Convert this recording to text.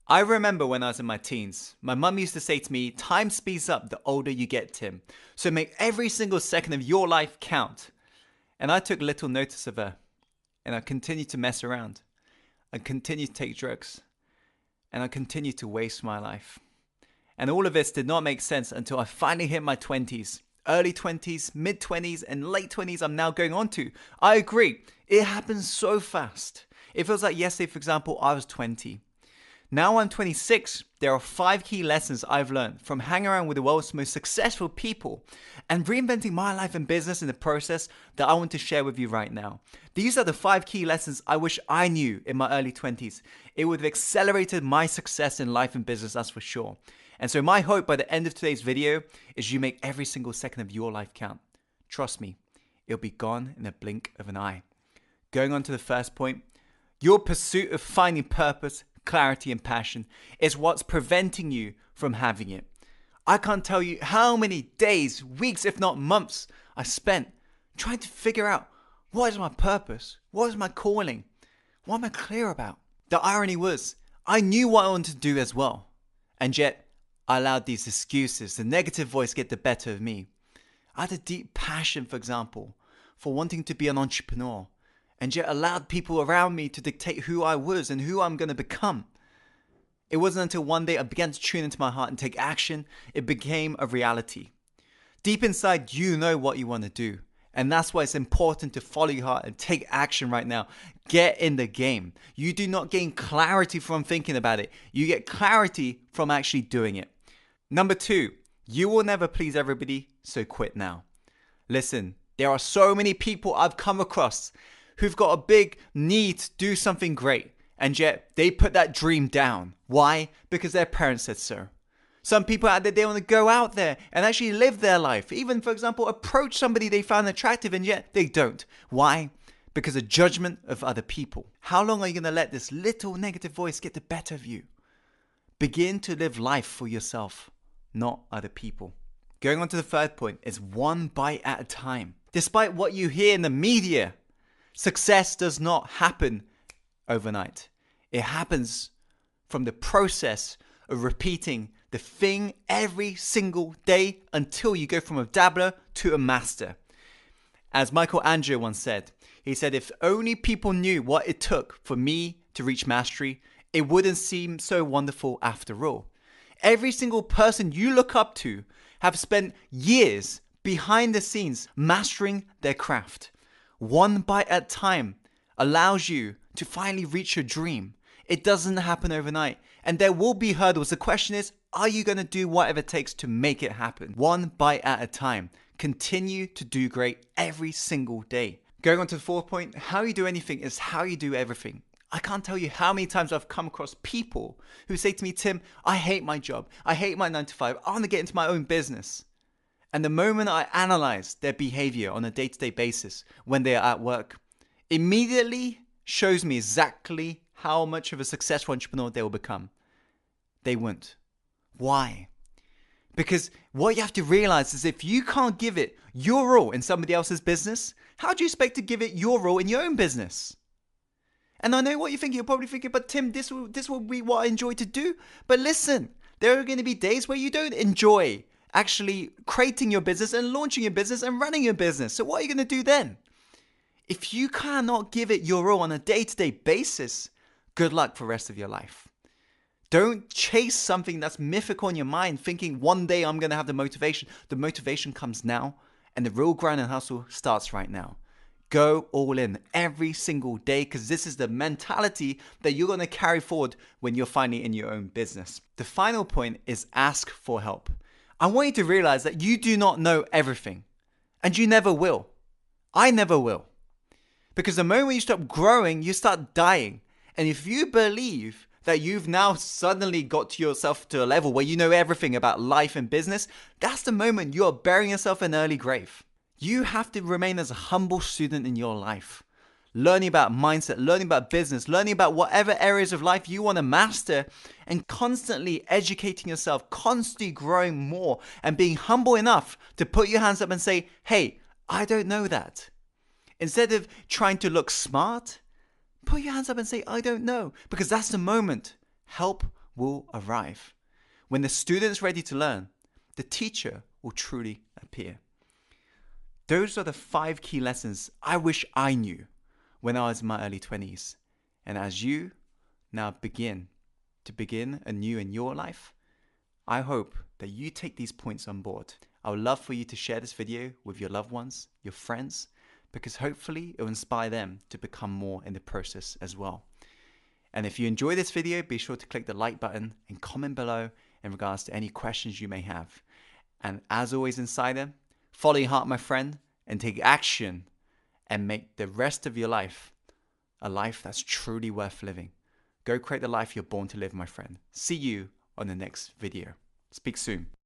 I remember when I was in my teens, my mum used to say to me, time speeds up the older you get, Tim. So make every single second of your life count. And I took little notice of her. And I continued to mess around. I continued to take drugs. And I continued to waste my life. And all of this did not make sense until I finally hit my 20s. Early 20s, mid 20s, and late 20s I'm now going on to. I agree, it happens so fast. It feels like yesterday, for example, I was 20. Now I'm 26, there are 5 key lessons I've learned from hanging around with the world's most successful people and reinventing my life and business in the process that I want to share with you right now. These are the 5 key lessons I wish I knew in my early 20s. It would have accelerated my success in life and business, that's for sure. And so my hope by the end of today's video is you make every single second of your life count. Trust me, it'll be gone in a blink of an eye. Going on to the first point, your pursuit of finding purpose, clarity and passion is what's preventing you from having it. I can't tell you how many days, weeks, if not months I spent trying to figure out what is my purpose, what is my calling, what am I clear about. The irony was, I knew what I wanted to do as well, and yet I allowed these excuses, the negative voice get the better of me. I had a deep passion, for example, for wanting to be an entrepreneur, and yet allowed people around me to dictate who I was and who I'm going to become. It wasn't until one day I began to tune into my heart and take action, it became a reality. Deep inside, you know what you want to do. And that's why it's important to follow your heart and take action right now. Get in the game. You do not gain clarity from thinking about it. You get clarity from actually doing it. Number 2, you will never please everybody, so quit now. Listen, there are so many people I've come across who've got a big need to do something great, and yet they put that dream down. Why? Because their parents said so. Some people out there, they want to go out there and actually live their life. Even, for example, approach somebody they found attractive, and yet they don't. Why? Because of judgment of other people. How long are you going to let this little negative voice get the better of you? Begin to live life for yourself, not other people. Going on to the third point is one bite at a time. Despite what you hear in the media, success does not happen overnight. It happens from the process of repeating the thing every single day until you go from a dabbler to a master. As Michelangelo once said, he said, if only people knew what it took for me to reach mastery, it wouldn't seem so wonderful after all. Every single person you look up to have spent years behind the scenes mastering their craft. One bite at a time allows you to finally reach your dream. It doesn't happen overnight, and there will be hurdles. The question is, are you going to do whatever it takes to make it happen? One bite at a time. Continue to do great every single day. Going on to the fourth point, how you do anything is how you do everything. I can't tell you how many times I've come across people who say to me, Tim, I hate my job. I hate my 9 to 5. I want to get into my own business. And the moment I analyze their behavior on a day-to-day basis when they are at work, immediately shows me exactly how much of a successful entrepreneur they will become. They won't. Why? Because what you have to realize is if you can't give it your all in somebody else's business, how do you expect to give it your all in your own business? And I know what you're thinking. You're probably thinking, but Tim, this will be what I enjoy to do. But listen, there are going to be days where you don't enjoy actually creating your business and launching your business and running your business. So what are you going to do then? If you cannot give it your all on a day-to-day basis, good luck for the rest of your life. Don't chase something that's mythical in your mind thinking one day I'm going to have the motivation. The motivation comes now, and the real grind and hustle starts right now. Go all in every single day, because this is the mentality that you're going to carry forward when you're finally in your own business. The final point is ask for help. I want you to realize that you do not know everything, and you never will. I never will. Because the moment you stop growing, you start dying. And if you believe that you've now suddenly got to yourself to a level where you know everything about life and business, that's the moment you are burying yourself in an early grave. You have to remain as a humble student in your life, learning about mindset, learning about business, learning about whatever areas of life you want to master, and constantly educating yourself, constantly growing more, and being humble enough to put your hands up and say, hey, I don't know that. Instead of trying to look smart, put your hands up and say, I don't know, because that's the moment help will arrive. When the student's ready to learn, the teacher will truly appear. Those are the 5 key lessons I wish I knew when I was in my early 20s. And as you now begin anew in your life, I hope that you take these points on board. I would love for you to share this video with your loved ones, your friends, because hopefully it will inspire them to become more in the process as well. And if you enjoy this video, be sure to click the like button and comment below in regards to any questions you may have. And as always, Insider, follow your heart, my friend, and take action and make the rest of your life a life that's truly worth living. Go create the life you're born to live, my friend. See you on the next video. Speak soon.